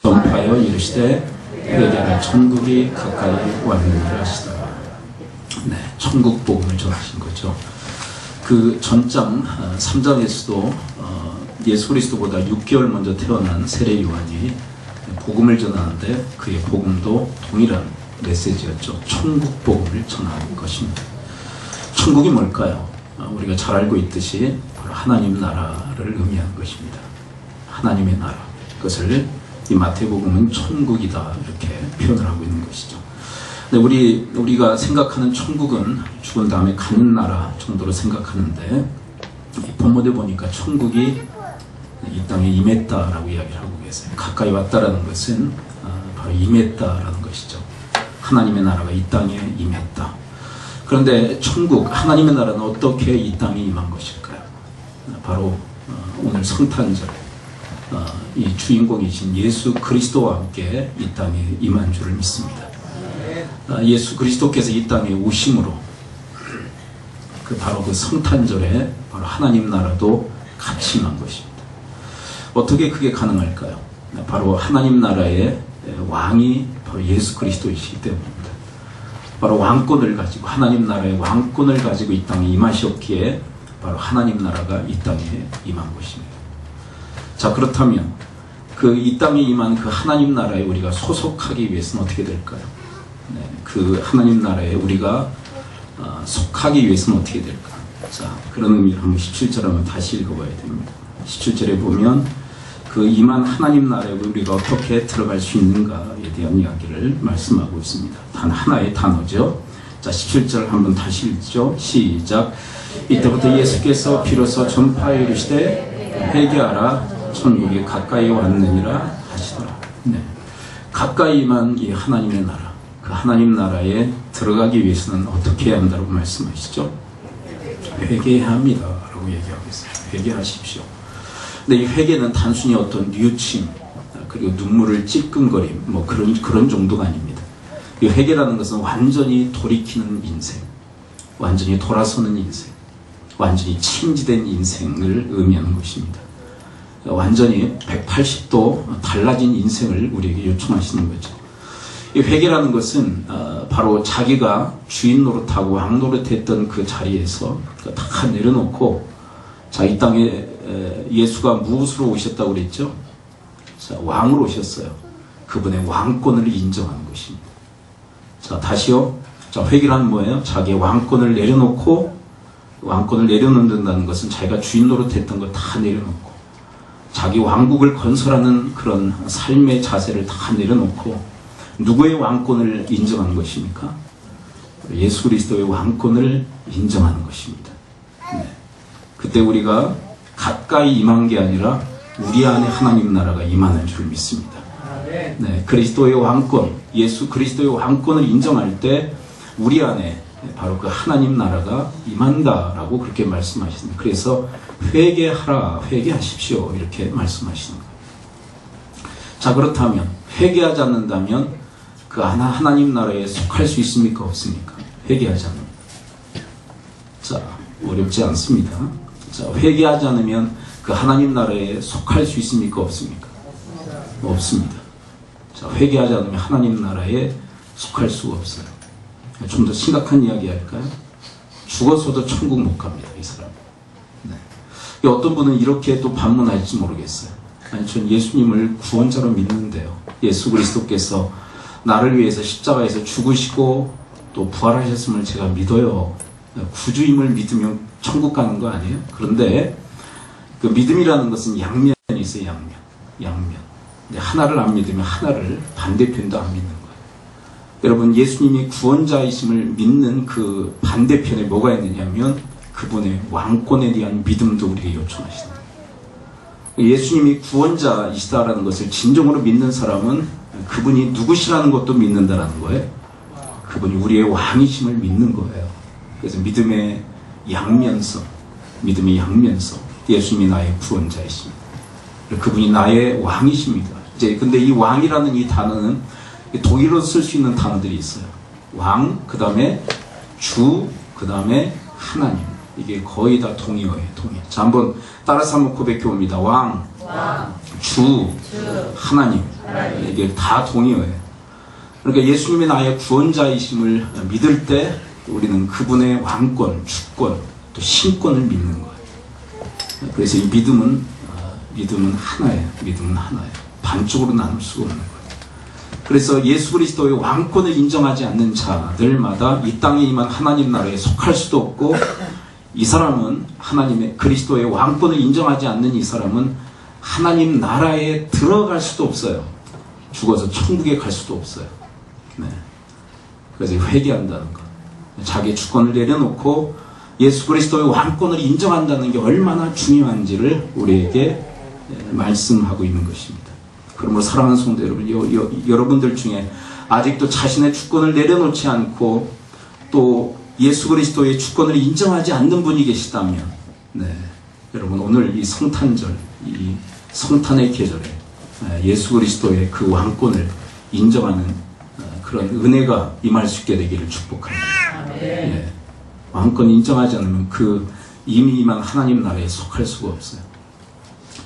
전파하여 이르시되 회개하라 천국이 가까이 왔느니라 하시더라. 네, 천국 복음을 전하신 거죠. 그 전장 3장에서도 예수 그리스도보다 6개월 먼저 태어난 세례 요한이 복음을 전하는데 그의 복음도 동일한 메시지였죠. 천국 복음을 전하는 것입니다. 천국이 뭘까요? 우리가 잘 알고 있듯이 바로 하나님 나라를 의미하는 것입니다. 하나님의 나라. 그것을 이 마태복음은 천국이다 이렇게 표현을 하고 있는 것이죠. 근데 우리가 생각하는 천국은 죽은 다음에 가는 나라 정도로 생각하는데 본문에 보니까 천국이 이 땅에 임했다라고 이야기를 하고 계세요. 가까이 왔다라는 것은 바로 임했다라는 것이죠. 하나님의 나라가 이 땅에 임했다. 그런데 천국, 하나님의 나라는 어떻게 이 땅에 임한 것일까요? 바로 오늘 성탄절에 이 주인공이신 예수 그리스도와 함께 이 땅에 임한 줄을 믿습니다. 예수 그리스도께서 이 땅에 오심으로 바로 그 성탄절에 바로 하나님 나라도 같이 임한 것입니다. 어떻게 그게 가능할까요? 바로 하나님 나라의 왕이 바로 예수 그리스도이시기 때문입니다. 바로 왕권을 가지고 하나님 나라의 왕권을 가지고 이 땅에 임하셨기에 바로 하나님 나라가 이 땅에 임한 것입니다. 자, 그렇다면 이 땅에 임한 그 하나님 나라에 우리가 소속하기 위해서는 어떻게 될까요? 네, 그 하나님 나라에 우리가 속하기 위해서는 어떻게 될까요? 자, 그런 의미를 한번 17절 한번 다시 읽어봐야 됩니다. 17절에 보면 그 임한 하나님 나라에 우리가 어떻게 들어갈 수 있는가에 대한 이야기를 말씀하고 있습니다. 단 하나의 단어죠. 자, 17절 한번 다시 읽죠. 시작. 이때부터 예수께서 비로소 전파하여 이르시되 회개하라 천국이 가까이 왔느니라 하시더라. 네. 가까이 임한 이 하나님의 나라, 그 하나님 나라에 들어가기 위해서는 어떻게 해야 한다고 말씀하시죠? 회개해야 합니다 라고 얘기하고 있어요. 회개하십시오. 근데 이 회개는 단순히 어떤 뉘우침 그리고 눈물을 찔끔거림 뭐 그런 정도가 아닙니다. 이 회개라는 것은 완전히 돌이키는 인생, 완전히 돌아서는 인생, 완전히 침지된 인생을 의미하는 것입니다. 완전히 180도 달라진 인생을 우리에게 요청하시는 거죠. 이 회개라는 것은 바로 자기가 주인 노릇하고 왕 노릇했던 그 자리에서 다 내려놓고, 자, 이 땅에 예수가 무엇으로 오셨다고 그랬죠? 자, 왕으로 오셨어요. 그분의 왕권을 인정하는 것입니다. 자, 다시요. 자, 회개란 뭐예요? 자기의 왕권을 내려놓고, 왕권을 내려놓는다는 것은 자기가 주인 노릇했던 거 다 내려놓고 자기 왕국을 건설하는 그런 삶의 자세를 다 내려놓고 누구의 왕권을 인정하는 것입니까? 예수 그리스도의 왕권을 인정하는 것입니다. 네. 그때 우리가 가까이 임한 게 아니라 우리 안에 하나님 나라가 임하는 줄 믿습니다. 네. 그리스도의 왕권, 예수 그리스도의 왕권을 인정할 때 우리 안에 바로 그 하나님 나라가 임한다라고 그렇게 말씀하셨습니다. 그래서 회개하라, 회개하십시오 이렇게 말씀하시는 거예요. 자, 그렇다면 회개하지 않는다면 그 하나님 나라에 속할 수 있습니까? 없습니까? 회개하지 않으면. 자, 어렵지 않습니다. 자, 회개하지 않으면 그 하나님 나라에 속할 수 있습니까? 없습니까? 없습니다. 자, 회개하지 않으면 하나님 나라에 속할 수가 없어요. 좀 더 심각한 이야기 할까요? 죽어서도 천국 못 갑니다, 이 사람. 네. 어떤 분은 이렇게 또 반문할지 모르겠어요. 아니, 전 예수님을 구원자로 믿는데요. 예수 그리스도께서 나를 위해서 십자가에서 죽으시고 또 부활하셨음을 제가 믿어요. 구주임을 믿으면 천국 가는 거 아니에요? 그런데 그 믿음이라는 것은 양면이 있어요, 양면. 근데 하나를 안 믿으면 하나를 반대편도 안 믿는 거예요. 여러분, 예수님이 구원자이심을 믿는 그 반대편에 뭐가 있느냐면 그분의 왕권에 대한 믿음도 우리에게 요청하시는 거예요. 예수님이 구원자이시다라는 것을 진정으로 믿는 사람은 그분이 누구시라는 것도 믿는다라는 거예요. 그분이 우리의 왕이심을 믿는 거예요. 그래서 믿음의 양면성, 예수님이 나의 구원자이십니다. 그분이 나의 왕이십니다. 이제 근데 이 왕이라는 이 단어는 독일어로 쓸 수 있는 단어들이 있어요. 왕, 그 다음에 주, 그 다음에 하나님. 이게 거의 다 동의어예요, 동의. 자, 한번 따라서 한번 고백해 봅니다. 왕, 주, 하나님. 이게 다 동의어예요. 그러니까 예수님이 나의 구원자이심을 믿을 때 우리는 그분의 왕권, 주권, 또 신권을 믿는 거예요. 그래서 이 믿음은 하나예요. 믿음은 하나예요. 반쪽으로 나눌 수가 없는 거예요. 그래서 예수 그리스도의 왕권을 인정하지 않는 자들마다 이 땅에 임한 하나님 나라에 속할 수도 없고, 이 사람은 하나님의 그리스도의 왕권을 인정하지 않는 이 사람은 하나님 나라에 들어갈 수도 없어요. 죽어서 천국에 갈 수도 없어요. 네. 그래서 회개한다는 것, 자기 주권을 내려놓고 예수 그리스도의 왕권을 인정한다는 게 얼마나 중요한지를 우리에게 말씀하고 있는 것입니다. 그러므로 사랑하는 성도 여러분, 여러분들 중에 아직도 자신의 주권을 내려놓지 않고 또 예수 그리스도의 주권을 인정하지 않는 분이 계시다면, 네, 여러분 오늘 이 성탄절, 이 성탄의 계절에 예수 그리스도의 그 왕권을 인정하는 그런 은혜가 임할 수 있게 되기를 축복합니다. 네, 왕권 인정하지 않으면 그 이미 임한 하나님 나라에 속할 수가 없어요.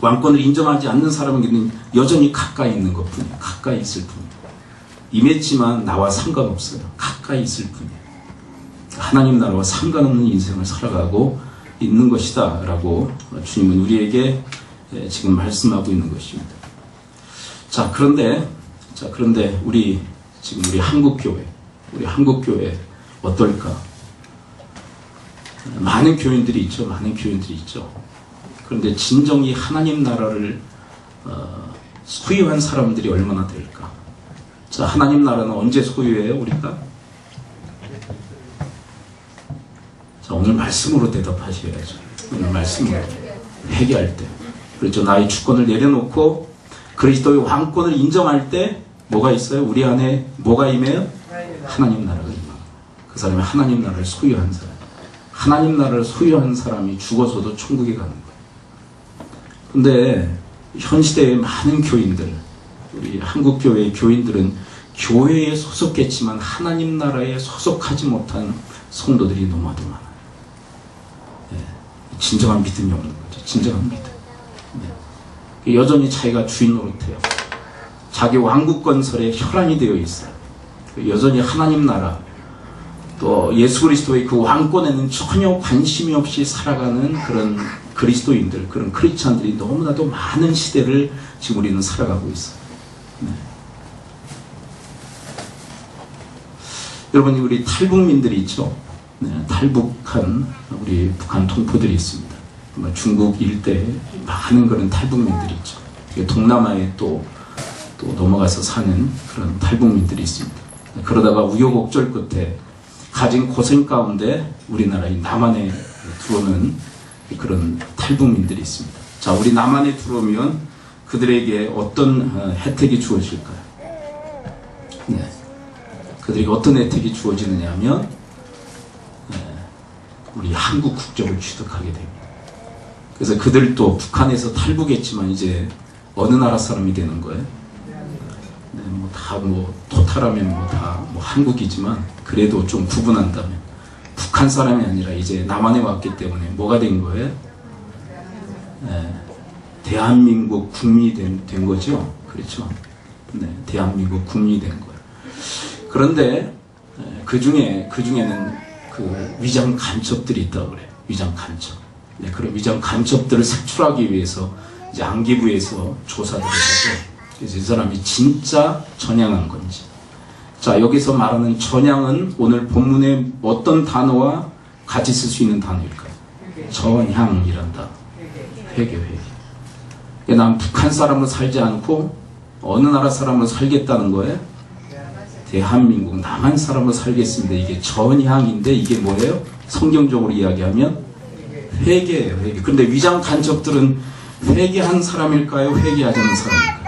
왕권을 인정하지 않는 사람에게는 여전히 가까이 있는 것뿐이에요. 가까이 있을 뿐이에요. 임했지만 나와 상관없어요. 가까이 있을 뿐이에요. 하나님 나라와 상관없는 인생을 살아가고 있는 것이다 라고 주님은 우리에게 지금 말씀하고 있는 것입니다. 자, 그런데 우리 한국교회 어떨까? 많은 교인들이 있죠. 그런데 진정이 하나님 나라를 소유한 사람들이 얼마나 될까? 자, 하나님 나라는 언제 소유해요, 우리가? 자, 오늘 말씀으로 대답하셔야죠. 오늘 말씀으로 회개할 때, 그렇죠. 나의 주권을 내려놓고 그리스도의 왕권을 인정할 때 뭐가 있어요? 우리 안에 뭐가 임해요? 하나님 나라가 임해요. 그 사람이 하나님 나라를 소유한 사람. 하나님 나라를 소유한 사람이 죽어서도 천국에 가는 거예요. 근데 현 시대의 많은 교인들, 우리 한국교회의 교인들은 교회에 소속했지만 하나님 나라에 소속하지 못한 성도들이 너무나도 많아요. 네, 진정한 믿음이 없는 거죠. 진정한 믿음. 네. 여전히 자기가 주인 노릇해요. 자기 왕국 건설에 혈안이 되어 있어요. 여전히 하나님 나라, 또 예수 그리스도의 그 왕권에는 전혀 관심이 없이 살아가는 그런 그리스도인들, 그런 크리스찬들이 너무나도 많은 시대를 지금 우리는 살아가고 있어요. 네. 여러분, 우리 탈북민들이 있죠. 네, 탈북한 우리 북한 동포들이 있습니다. 중국 일대에 많은 그런 탈북민들이 있죠. 동남아에 또 넘어가서 사는 그런 탈북민들이 있습니다. 그러다가 우여곡절 끝에 가진 고생 가운데 우리나라의 남한에 들어오는 그런 탈북민들이 있습니다. 자, 우리 남한에 들어오면 그들에게 어떤 혜택이 주어질까요? 네. 그들에게 어떤 혜택이 주어지느냐 하면 우리 한국 국적을 취득하게 됩니다. 그래서 그들도 북한에서 탈북했지만 이제 어느 나라 사람이 되는 거예요? 네, 토탈하면 다 한국이지만 그래도 좀 구분한다면 북한 사람이 아니라 이제 남한에 왔기 때문에 뭐가 된 거예요? 네, 대한민국 국민이 된 거죠. 그렇죠? 네, 대한민국 국민이 된 거예요. 그런데 그 중에는 그 위장 간첩들이 있다고 그래요. 위장 간첩. 네, 그런 위장 간첩들을 색출하기 위해서 이제 안기부에서 조사를 해서 그래서 이 사람이 진짜 전향한 건지. 자, 여기서 말하는 전향은 오늘 본문의 어떤 단어와 같이 쓸 수 있는 단어일까요? 전향이란 단어. 회개. 난 북한 사람으로 살지 않고 어느 나라 사람으로 살겠다는 거예요? 대한민국 남한 사람으로 살겠습니다. 이게 전향인데 이게 뭐예요? 성경적으로 이야기하면 회개예요. 회개. 근데 위장 간첩들은 회개한 사람일까요? 회개하지 않는 사람일까요?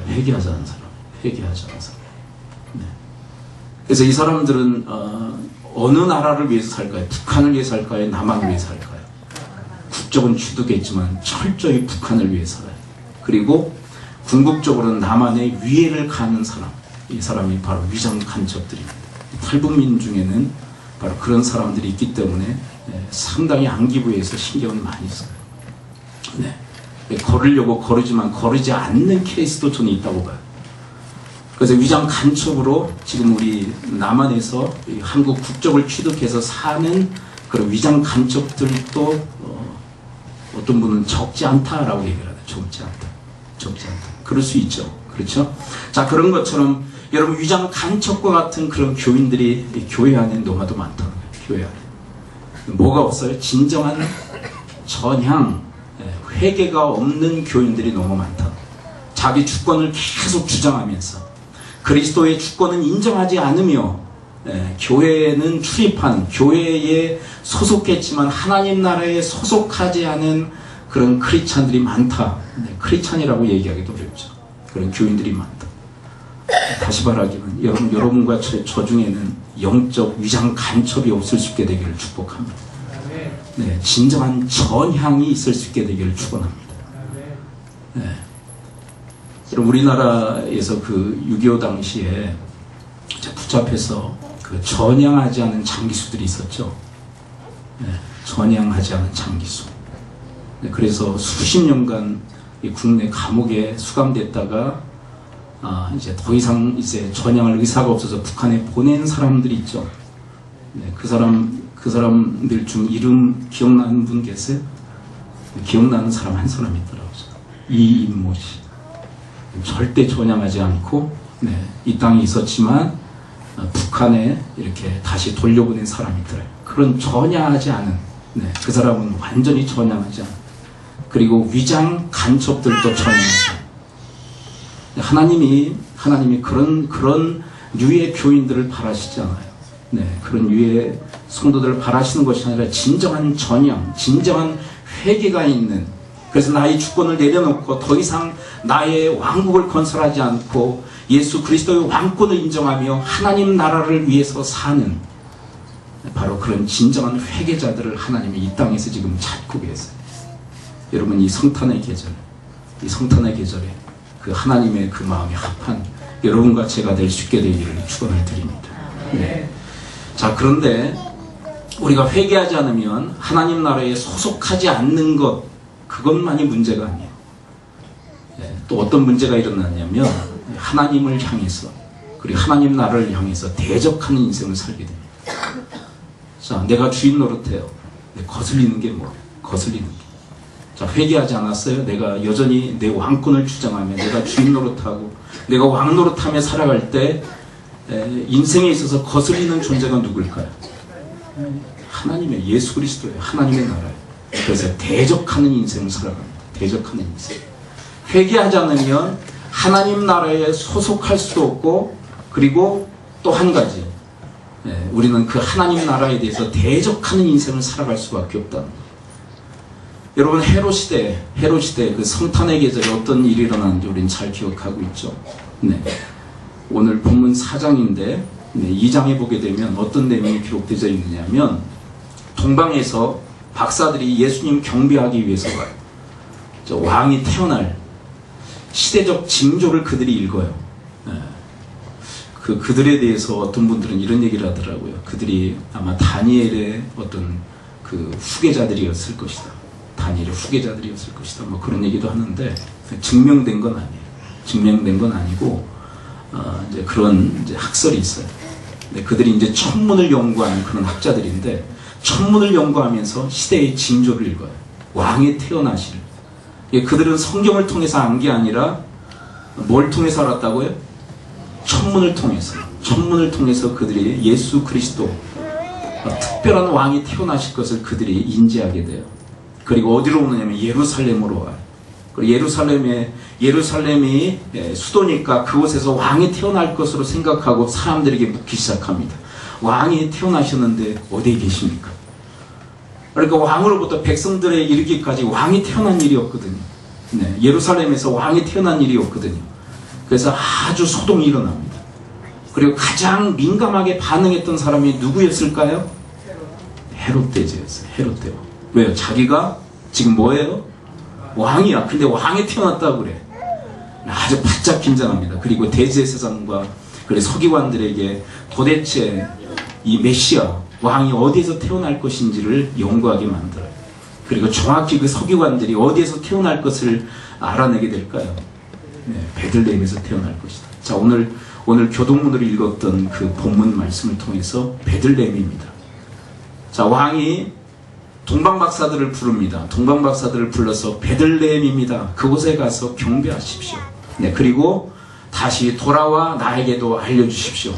회개하지 않는 사람. 네. 그래서 이 사람들은 어느 나라를 위해서 살까요? 북한을 위해서 살까요? 남한을 위해서 살까요? 국적은 취득했지만 철저히 북한을 위해서 살아요. 그리고 궁극적으로는 남한의 위해를 가하는 사람, 이 사람이 바로 위장 간첩들입니다. 탈북민 중에는 바로 그런 사람들이 있기 때문에 상당히 안기부에서 신경을 많이 써요. 네. 걸으려고 거르지만 거르지 않는 케이스도 저는 있다고 봐요. 그래서 위장 간첩으로 지금 우리 남한에서 한국 국적을 취득해서 사는 그런 위장 간첩들도 어떤 분은 적지 않다라고 얘기를 하죠. 적지 않다. 적지 않다. 그럴 수 있죠. 그렇죠? 자, 그런 것처럼 여러분 위장 간첩과 같은 그런 교인들이 교회 안에 너무나도 많다는 거예요. 교회 안에. 뭐가 없어요? 진정한 전향, 회개가 없는 교인들이 너무 많다. 자기 주권을 계속 주장하면서 그리스도의 주권은 인정하지 않으며 교회에는 출입한, 교회에 소속했지만 하나님 나라에 소속하지 않은 그런 크리스찬들이 많다. 크리스찬이라고 얘기하기도 어렵죠. 그런 교인들이 많다. 다시 말하기는 여러분과 저 중에는 영적 위장 간첩이 없을 수 있게 되기를 축복합니다. 네, 진정한 전향이 있을 수 있게 되기를 축원합니다. 네. 우리나라에서 그 6.25 당시에 붙잡혀서 그 전향하지 않은 장기수들이 있었죠. 네, 전향하지 않은 장기수. 네, 그래서 수십 년간 이 국내 감옥에 수감됐다가 이제 더 이상 이제 전향할 의사가 없어서 북한에 보낸 사람들이 있죠. 네, 그 사람들 중 이름 기억나는 분 계세요? 네, 기억나는 사람 한 사람 있더라고요. 이인모 씨. 절대 전향하지 않고 이 땅에 있었지만 북한에 이렇게 다시 돌려보낸 사람이 있더라고요. 그런 전향하지 않은 그 사람은 완전히 전향하지 않은, 그리고 위장 간첩들도 전향하지 않은. 하나님이 그런 유의 교인들을 바라시지 않아요. 그런 유의 성도들을 바라시는 것이 아니라 진정한 전향, 진정한 회개가 있는, 그래서 나의 주권을 내려놓고 더 이상 나의 왕국을 건설하지 않고 예수 그리스도의 왕권을 인정하며 하나님 나라를 위해서 사는 바로 그런 진정한 회개자들을 하나님이 이 땅에서 지금 찾고 계세요. 여러분, 이 성탄의 계절에 그 하나님의 그 마음이 합한 여러분과 제가 될 수 있게 되기를 축원을 드립니다. 네. 자, 그런데 우리가 회개하지 않으면 하나님 나라에 소속하지 않는 것, 그것만이 문제가 아니에요. 또 어떤 문제가 일어나냐면 하나님을 향해서, 그리고 하나님 나라를 향해서 대적하는 인생을 살게 됩니다. 자, 내가 주인 노릇해요. 거슬리는 게 뭐예요? 거슬리는 게. 자, 회개하지 않았어요? 내가 여전히 내 왕권을 주장하며 내가 주인 노릇하고 내가 왕 노릇하며 살아갈 때 인생에 있어서 거슬리는 존재가 누굴까요? 하나님의, 예수 그리스도예요. 하나님의 나라예요. 그래서 대적하는 인생을 살아갑니다. 대적하는 인생. 회개하지 않으면 하나님 나라에 소속할 수도 없고, 그리고 또 한 가지, 우리는 그 하나님 나라에 대해서 대적하는 인생을 살아갈 수밖에 없다. 여러분, 헤롯시대 그 성탄의 계절에 어떤 일이 일어나는지 우리는 잘 기억하고 있죠. 오늘 본문 4장인데 2장에 보게 되면 어떤 내용이 기록되어 있느냐면, 동방에서 박사들이 예수님 경배하기 위해서 가요. 왕이 태어날 시대적 징조를 그들이 읽어요. 그들에 대해서 어떤 분들은 이런 얘기를 하더라고요. 그들이 아마 다니엘의 어떤 그 후계자들이었을 것이다. 다니엘의 후계자들이었을 것이다. 뭐 그런 얘기도 하는데, 증명된 건 아니에요. 증명된 건 아니고, 이제 그런 이제 학설이 있어요. 그들이 이제 천문을 연구하는 그런 학자들인데, 천문을 연구하면서 시대의 징조를 읽어요. 왕이 태어나실. 그들은 성경을 통해서 안 게 아니라 뭘 통해서 알았다고요? 천문을 통해서 그들이 예수 그리스도, 특별한 왕이 태어나실 것을 그들이 인지하게 돼요. 그리고 어디로 오느냐면 예루살렘으로 와요. 그리고 예루살렘이 수도니까 그곳에서 왕이 태어날 것으로 생각하고 사람들에게 묻기 시작합니다. 왕이 태어나셨는데 어디에 계십니까? 그러니까 왕으로부터 백성들에 이르기까지 왕이 태어난 일이 없거든요. 예루살렘에서 왕이 태어난 일이 없거든요. 그래서 아주 소동이 일어납니다. 그리고 가장 민감하게 반응했던 사람이 누구였을까요? 헤롯 대제였어요. 헤롯 대왕. 왜요? 자기가 지금 뭐예요? 왕이야. 근데 왕이 태어났다고 그래. 아주 바짝 긴장합니다. 그리고 대제사장과 서기관들에게 도대체 이 메시아 왕이 어디에서 태어날 것인지를 연구하게 만들어요. 그리고 정확히 그 서기관들이 어디에서 태어날 것을 알아내게 될까요? 네, 베들레헴에서 태어날 것이다. 자, 오늘 교동문으로 읽었던 그 본문 말씀을 통해서 베들레헴입니다. 자, 왕이 동방박사들을 부릅니다. 동방박사들을 불러서 베들레헴입니다. 그곳에 가서 경배하십시오. 네, 그리고 다시 돌아와 나에게도 알려주십시오.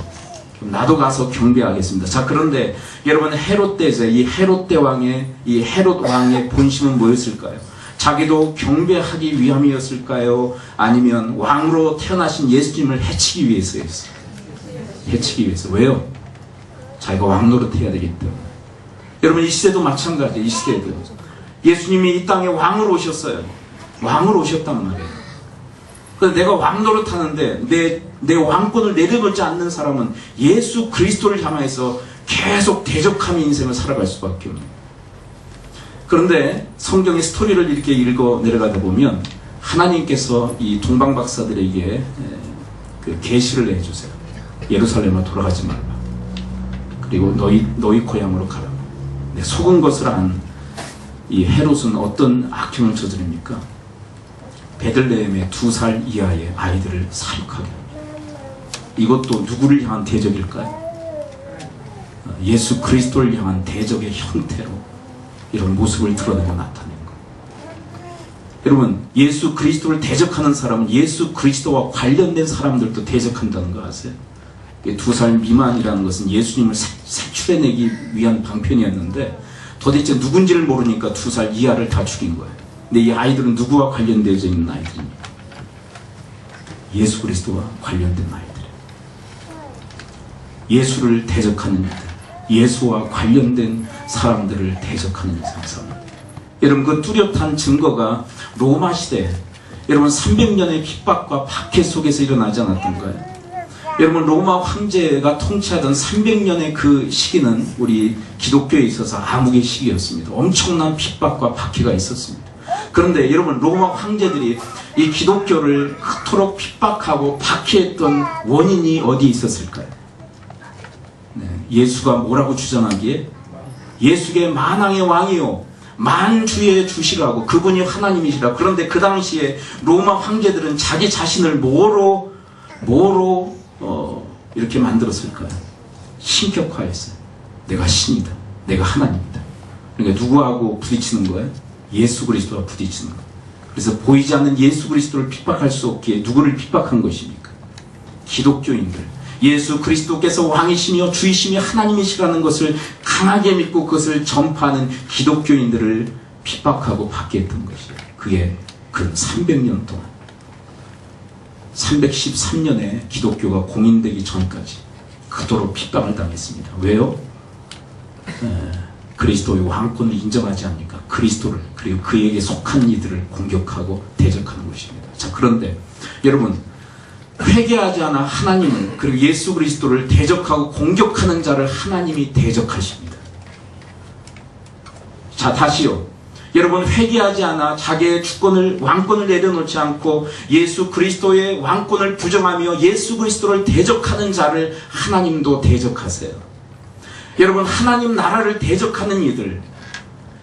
나도 가서 경배하겠습니다. 자, 그런데 여러분, 헤롯 때제, 이 헤롯 대왕의, 이 헤롯 왕의 본심은 뭐였을까요? 자기도 경배하기 위함이었을까요? 아니면 왕으로 태어나신 예수님을 해치기 위해서였어요? 해치기 위해서. 왜요? 자기가 왕 노릇해야 되기 때문에. 여러분, 이 시대도 마찬가지예요. 이 시대도. 예수님이 이 땅에 왕으로 오셨어요. 왕으로 오셨단 말이에요. 그런데 내가 왕 노릇하는데 내 왕권을 내려놓지 않는 사람은 예수 그리스도를 향해서 계속 대적하는 인생을 살아갈 수밖에 없는. 그런데 성경의 스토리를 이렇게 읽어 내려가다 보면 하나님께서 이 동방박사들에게 그 계시를 해주세요. 예루살렘으로 돌아가지 말라. 그리고 너희 고향으로 가라. 네, 속은 것을 안 이 헤롯은 어떤 악행을 저지릅니까? 베들레헴의 2살 이하의 아이들을 사육하게 합니다. 이것도 누구를 향한 대적일까요? 예수 그리스도를 향한 대적의 형태로 이런 모습을 드러내고 나타낸 거예요. 여러분, 예수 그리스도를 대적하는 사람은 예수 그리스도와 관련된 사람들도 대적한다는 거 아세요? 2살 미만이라는 것은 예수님을 색출해내기 위한 방편이었는데 도대체 누군지를 모르니까 2살 이하를 다 죽인 거예요. 근데 이 아이들은 누구와 관련되어 있는 아이들입니까? 예수 그리스도와 관련된 아이들이에요. 예수를 대적하는 이들, 예수와 관련된 사람들을 대적하는 상상. 여러분, 그 뚜렷한 증거가 로마 시대, 여러분 300년의 핍박과 박해 속에서 일어나지 않았던가요? 여러분, 로마 황제가 통치하던 300년의 그 시기는 우리 기독교에 있어서 암흑의 시기였습니다. 엄청난 핍박과 박해가 있었습니다. 그런데 여러분, 로마 황제들이 이 기독교를 그토록 핍박하고 박해했던 원인이 어디에 있었을까요? 네, 예수가 뭐라고 주장하기에 예수의 만왕의 왕이요 만주의 주시라고, 그분이 하나님이시라. 그런데 그 당시에 로마 황제들은 자기 자신을 뭐로 이렇게 만들었을까요? 신격화했어요. 내가 신이다. 내가 하나님이다. 그러니까 누구하고 부딪히는 거예요? 예수 그리스도와 부딪히는 거예요. 그래서 보이지 않는 예수 그리스도를 핍박할 수 없기에 누구를 핍박한 것입니까? 기독교인들. 예수 그리스도께서 왕이시며 주이시며 하나님이시라는 것을 강하게 믿고 그것을 전파하는 기독교인들을 핍박하고 박해했던 것이에요. 그게 그 300년 동안, 313년에 기독교가 공인되기 전까지 그토록 핍박을 당했습니다. 왜요? 그리스도의 왕권을 인정하지 않으니까 그리스도를, 그리고 그에게 속한 이들을 공격하고 대적하는 것입니다. 자, 그런데 여러분, 회개하지 않아 하나님을, 그리고 예수 그리스도를 대적하고 공격하는 자를 하나님이 대적하십니다. 자, 다시요. 여러분, 회개하지 않아 자기의 주권을, 왕권을 내려놓지 않고 예수 그리스도의 왕권을 부정하며 예수 그리스도를 대적하는 자를 하나님도 대적하세요. 여러분, 하나님 나라를 대적하는 이들,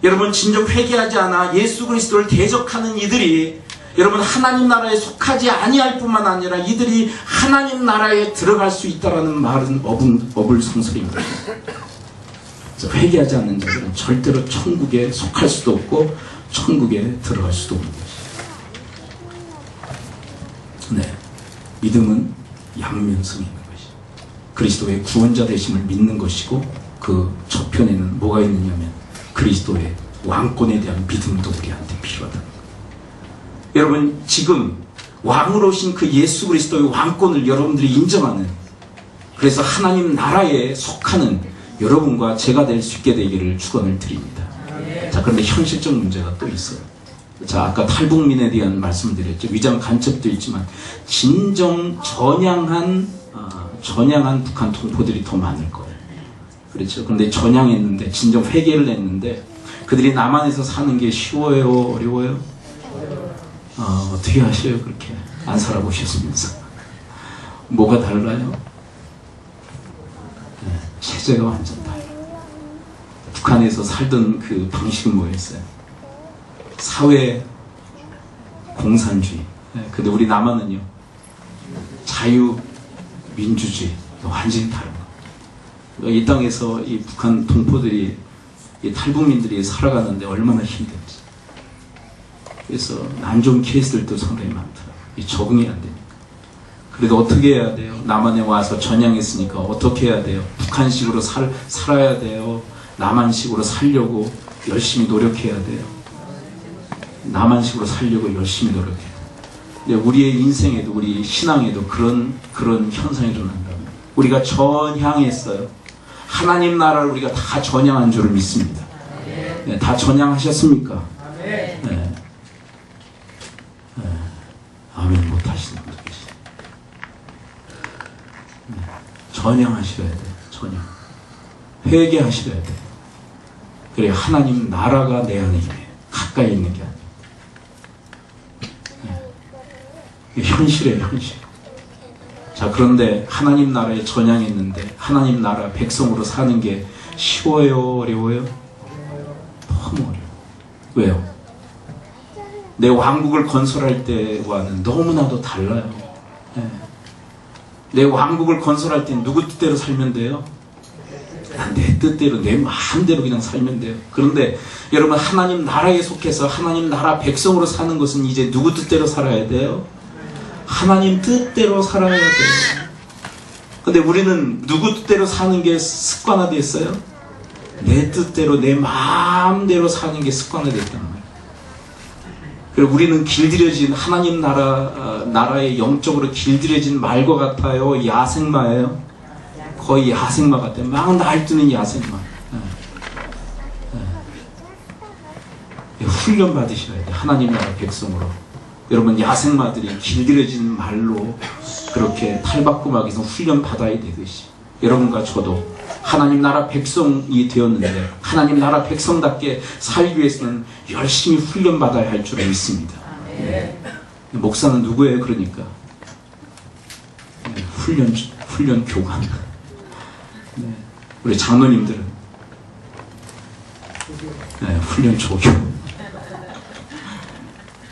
여러분 진정 회개하지 않아 예수 그리스도를 대적하는 이들이 여러분 하나님 나라에 속하지 아니할 뿐만 아니라 이들이 하나님 나라에 들어갈 수 있다라는 말은 어불성설입니다. 회개하지 않는 자들은 절대로 천국에 속할 수도 없고 천국에 들어갈 수도 없는 것이죠. 네, 믿음은 양면성이 있는 것이죠. 그리스도의 구원자 되심을 믿는 것이고 그 저편에는 뭐가 있느냐면 그리스도의 왕권에 대한 믿음도 우리한테 필요하다는 거예요. 여러분, 지금 왕으로 오신 그 예수 그리스도의 왕권을 여러분들이 인정하는, 그래서 하나님 나라에 속하는 여러분과 제가 될 수 있게 되기를 축원을 드립니다. 자, 그런데 현실적 문제가 또 있어요. 자, 아까 탈북민에 대한 말씀을 드렸죠. 위장 간첩도 있지만 진정 전향한 북한 동포들이 더 많을 거예요. 그렇죠. 그런데 전향했는데, 진정 회개를 했는데 그들이 남한에서 사는 게 쉬워요, 어려워요? 어떻게 하셔요? 그렇게 안 살아보셨으면서. 뭐가 달라요? 체제가 완전 달라요. 북한에서 살던 그 방식은 뭐였어요? 사회 공산주의. 근데 우리 남한은요, 자유민주주의. 완전히 다른 거. 이 땅에서 이 북한 동포들이, 이 탈북민들이 살아가는데 얼마나 힘든지. 그래서 안 좋은 케이스들도 상당히 많더라고요. 적응이 안 되니까. 그래도 어떻게 해야 돼요? 남한에 와서 전향했으니까 어떻게 해야 돼요? 북한식으로 살아야 돼요? 남한식으로 살려고 열심히 노력해야 돼요? 남한식으로 살려고 열심히 노력해야 돼요. 근데 우리의 인생에도, 우리 신앙에도 그런 현상이 일어난다면 우리가 전향했어요. 하나님 나라를 우리가 다 전향한 줄을 믿습니다. 네, 다 전향하셨습니까? 네. 아멘 못하시는 분들 계시죠. 전향하셔야 돼요. 전향. 회개하셔야 돼요. 그래 하나님 나라가 내 안에 있네. 가까이 있는 게 아니에요. 현실이에요, 현실. 자, 그런데 하나님 나라에 전향했는데 하나님 나라 백성으로 사는 게 쉬워요, 어려워요? 너무 어려워요. 왜요? 내 왕국을 건설할 때와는 너무나도 달라요. 네. 내 왕국을 건설할 때 누구 뜻대로 살면 돼요? 그냥 내 뜻대로, 내 마음대로 그냥 살면 돼요. 그런데 여러분, 하나님 나라에 속해서 하나님 나라 백성으로 사는 것은 이제 누구 뜻대로 살아야 돼요? 하나님 뜻대로 살아야 돼요. 근데 우리는 누구 뜻대로 사는 게 습관화됐어요? 내 뜻대로, 내 마음대로 사는 게 습관화됐단 말이에요. 그리고 우리는 길들여진 하나님 나라의 영적으로 길들여진 말과 같아요? 야생마예요? 거의 야생마 같아요. 막 날뛰는 야생마. 훈련 받으셔야 돼요. 하나님 나라 백성으로. 여러분, 야생마들이 길들여진 말로 그렇게 탈바꿈하기서 훈련 받아야 되듯이 여러분과 저도 하나님 나라 백성이 되었는데 하나님 나라 백성답게 살기 위해서는 열심히 훈련 받아야 할 줄 믿습니다. 네. 목사는 누구예요? 그러니까 네, 훈련 교관. 네. 우리 장로님들은 네, 훈련 조교.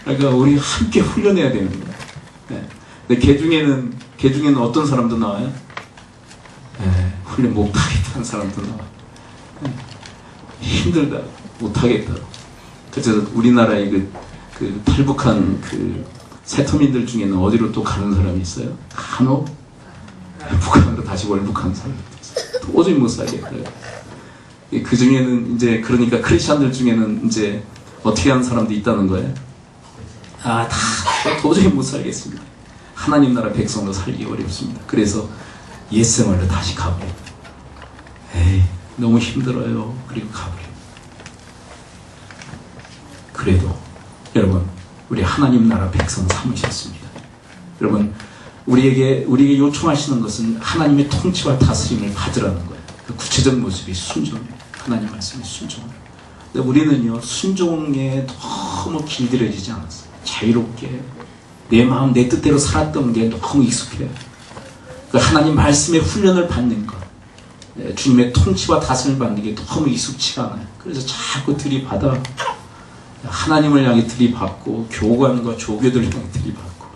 그러니까 우리 함께 훈련해야 됩니다. 네. 근데 개 중에는 어떤 사람도 나와요? 네, 훈련 못하겠다는 사람도 나와요. 네. 힘들다, 못하겠다. 그래서 우리나라의 그 탈북한 그 세터민들 중에는 어디로 또 가는 사람이 있어요? 간혹 북한으로 다시 월북하는 사람이 있어요. 도저히 못 살겠어요. 그 중에는 이제 그러니까 크리스찬들 중에는 이제 어떻게 하는 사람도 있다는 거예요. 다 도저히 못 살겠습니다. 하나님 나라 백성으로 살기 어렵습니다. 그래서 옛생활로 다시 가버려요. 에이, 너무 힘들어요. 그리고 가버려요. 그래도 여러분, 우리 하나님 나라 백성 삼으셨습니다. 여러분, 우리에게 요청하시는 것은 하나님의 통치와 다스림을 받으라는 거예요. 그 구체적 모습이 순종이에요. 하나님 말씀이 순종이에요. 근데 우리는요, 순종에 너무 길들여지지 않았어요. 자유롭게 내 마음 내 뜻대로 살았던 게 너무 익숙해요. 그 하나님 말씀의 훈련을 받는 것, 주님의 통치와 다스림을 받는 게 너무 익숙치가 않아요. 그래서 자꾸 들이받아 하나님을 향해 들이받고 교관과 조교들 향해 들이받고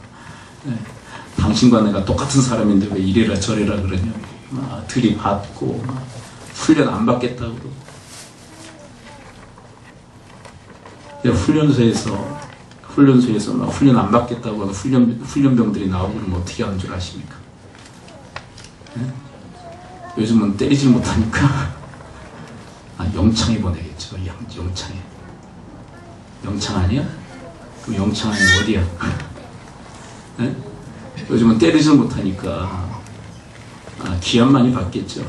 당신과 내가 똑같은 사람인데 왜 이래라 저래라 그러냐 들이받고 훈련 안 받겠다고 그러고 훈련소에서 막 훈련 안 받겠다고 하는 훈련병들이 나오고 그러면 어떻게 하는 줄 아십니까? 네? 요즘은 때리질 못하니까 영창에 보내겠죠. 영창에. 영창 아니야? 그럼 영창 아니면 어디야? 네? 요즘은 때리질 못하니까 기한 많이 받겠죠.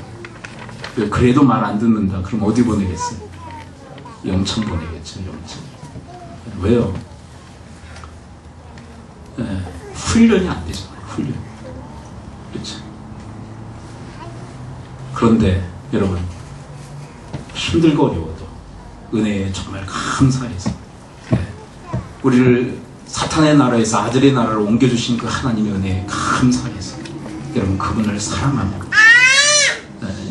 그래도 말 안 듣는다. 그럼 어디 보내겠어요? 영창 보내겠죠. 영창. 왜요? 훈련이 안 되잖아요. 훈련. 그렇죠. 그런데 여러분, 힘들고 어려워도 은혜에 정말 감사해서 우리를 사탄의 나라에서 아들의 나라로 옮겨주신 그 하나님의 은혜에 감사해서 여러분 그분을 사랑합니다.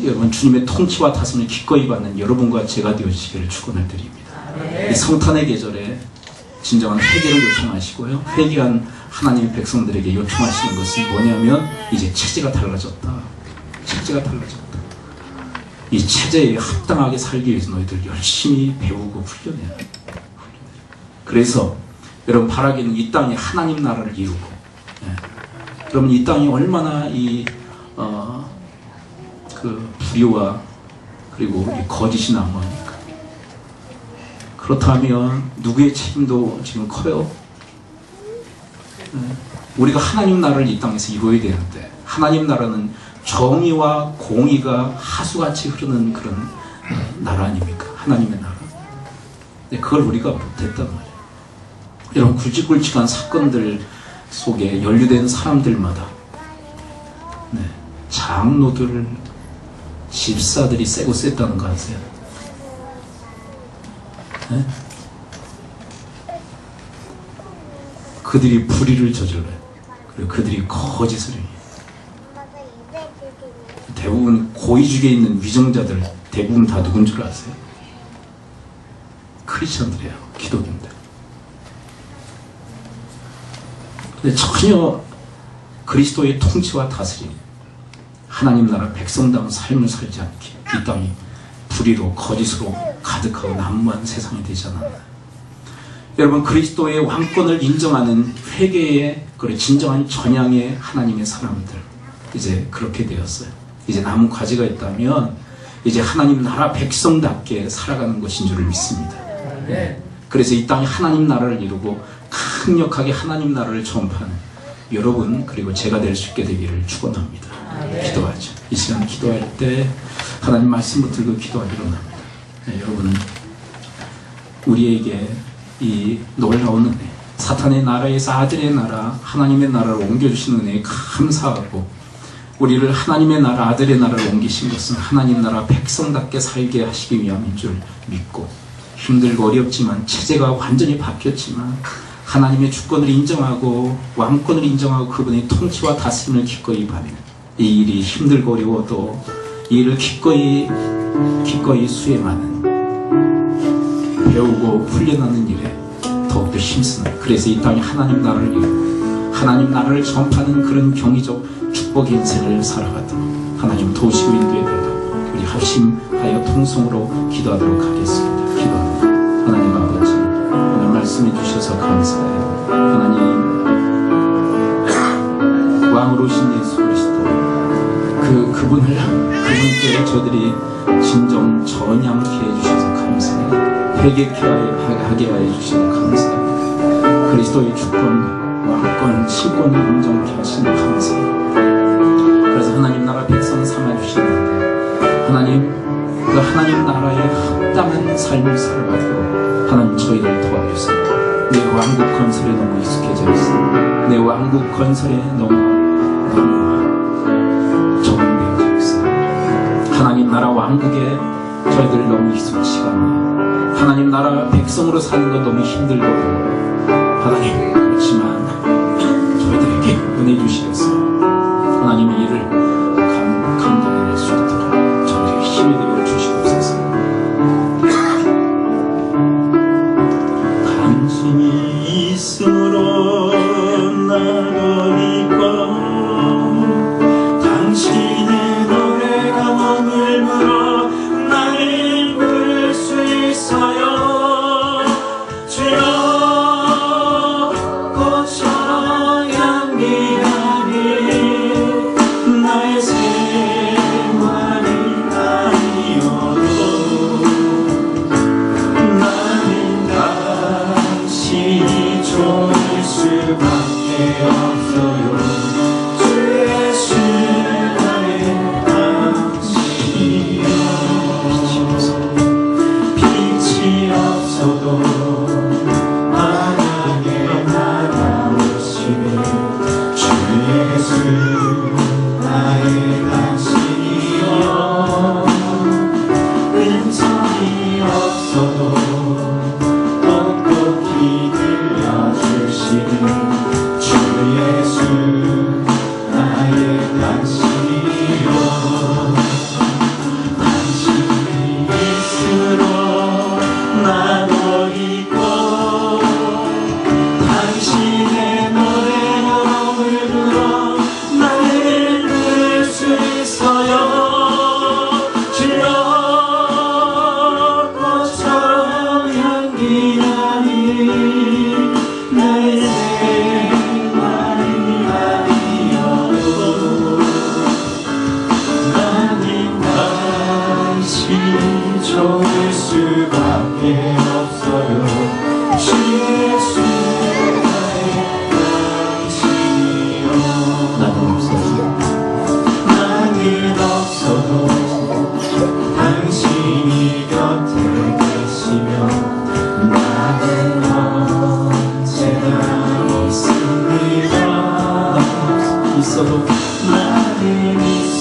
여러분 주님의 통치와 다스림을 기꺼이 받는 여러분과 제가 되어주시기를 축원을 드립니다. 이 성탄의 계절에 진정한 회개를 요청하시고요. 회개한 하나님의 백성들에게 요청하시는 것은 뭐냐면 이제 체제가 달라졌다. 체제가 달라졌다. 이 체제에 합당하게 살기 위해서 너희들 열심히 배우고 훈련해야 돼. 그래서 여러분 바라기는 이 땅에 하나님 나라를 이루고, 여러분 이 땅이 얼마나 그 불의와 그리고 이 거짓이 난무하니까. 그렇다면 누구의 책임도 지금 커요. 우리가 하나님 나라를 이 땅에서 이루어야 되는데, 하나님 나라는 정의와 공의가 하수같이 흐르는 그런 나라 아닙니까? 하나님의 나라. 근데 그걸 우리가 못했단 말이에요. 이런 굵직굵직한 사건들 속에 연루된 사람들마다 장로들, 집사들이 세고 셌다는 거 아세요? 네? 그들이 불의를 저질러요. 그리고 그들이 거짓을 해요. 대부분 고위직에 있는 위정자들 대부분 다 누군 줄 아세요? 크리스천들이에요. 기독인들. 근데 전혀 그리스도의 통치와 다스림, 하나님 나라 백성다운 삶을 살지 않게 이 땅이 불의로 거짓으로 가득하고 난무한 세상이 되지 않았나요? 여러분, 그리스도의 왕권을 인정하는 회개의 진정한 전향의 하나님의 사람들, 이제 그렇게 되었어요. 이제 남은 과제가 있다면 이제 하나님 나라 백성답게 살아가는 것인 줄 믿습니다. 그래서 이 땅에 하나님 나라를 이루고 강력하게 하나님 나라를 전파하는 여러분, 그리고 제가 될 수 있게 되기를 축원합니다. 기도하죠. 이 시간 기도할 때 하나님 말씀 붙들고 기도하기로 합니다. 여러분, 우리에게 이 놀라운 은혜, 사탄의 나라에서 아들의 나라, 하나님의 나라로 옮겨주신 은혜에 감사하고, 우리를 하나님의 나라, 아들의 나라로 옮기신 것은 하나님 나라 백성답게 살게 하시기 위함인 줄 믿고, 힘들고 어렵지만 체제가 완전히 바뀌었지만 하나님의 주권을 인정하고 왕권을 인정하고 그분의 통치와 다스림을 기꺼이 받는 이 일이 힘들고 어려워도 이 일을 기꺼이 수행하는, 배우고 훈련하는 일에 더욱더 힘쓰는, 그래서 이 땅에 하나님 나라를 이루고 하나님 나라를 전파하는 그런 경이적 축복의 인생을 살아가도록 하나님 도우시고 인도해달라고 우리 합심하여 통성으로 기도하도록 하겠습니다. 기도합니다. 하나님 아버지, 오늘 말씀해 주셔서 감사해요. 하나님, 왕으로 오신 예수 그리스도, 그분께 저들이 진정 전향케 해주셔서 감사해요. 회개케 하게 하여 주셔서 감사해요. 그리스도의 주권, 왕권, 실권을 인정케 하시니 감사해요. 그래서 하나님 나라 백성 삼아주시는데, 하나님, 그 하나님 나라에 합당한 삶을 살아가도록 하나님 저희를 도와주세요. 내 왕국 건설에 너무 익숙해져 있어. 내 왕국 건설에 너무 적응되어져 있어요. 하나님 나라 왕국에 저희들 너무 익숙치가 않아요. 하나님 나라 백성으로 사는 건 너무 힘들고, 하나님, 그렇지만 저희들에게 은혜 주시겠어요. 하나님 이 일을 감당해낼 수 있도록 저희에게 힘이 되어 주시옵소서. 당신이 있음으로 나도 있고, 당신의 노래가 머물므로 나를 부를 수 있어요. 주여, 꽃처럼 향기하니 나의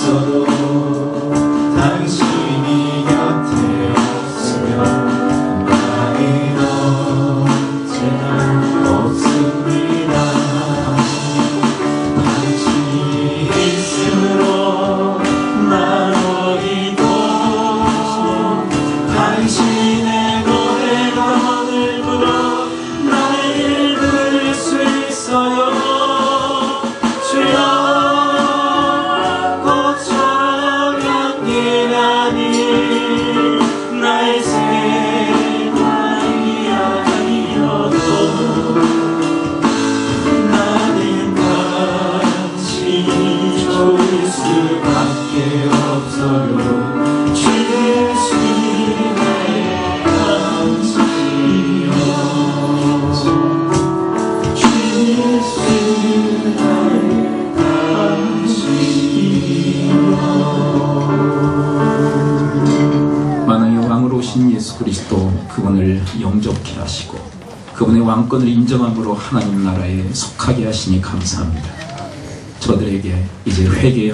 있어도 당신이 곁에 없으면 나는 언제나 없습니다. 당신이 있으므로 난 어디도 당신의 노래가 오늘 불어 나를 부를 수 있어요. 주여 나의 생활이 아니어도 나는 당신이 좋을 수밖에 없어요. 주 예수 나의 당신이여, 주 예수 나의 당신이여. 만왕의 왕으로 오신 예수 그리스도, 그분을 영접케 하시고 그분의 왕권을 인정함으로 하나님 나라에 속하게 하시니 감사합니다. 저들에게 이제 회개의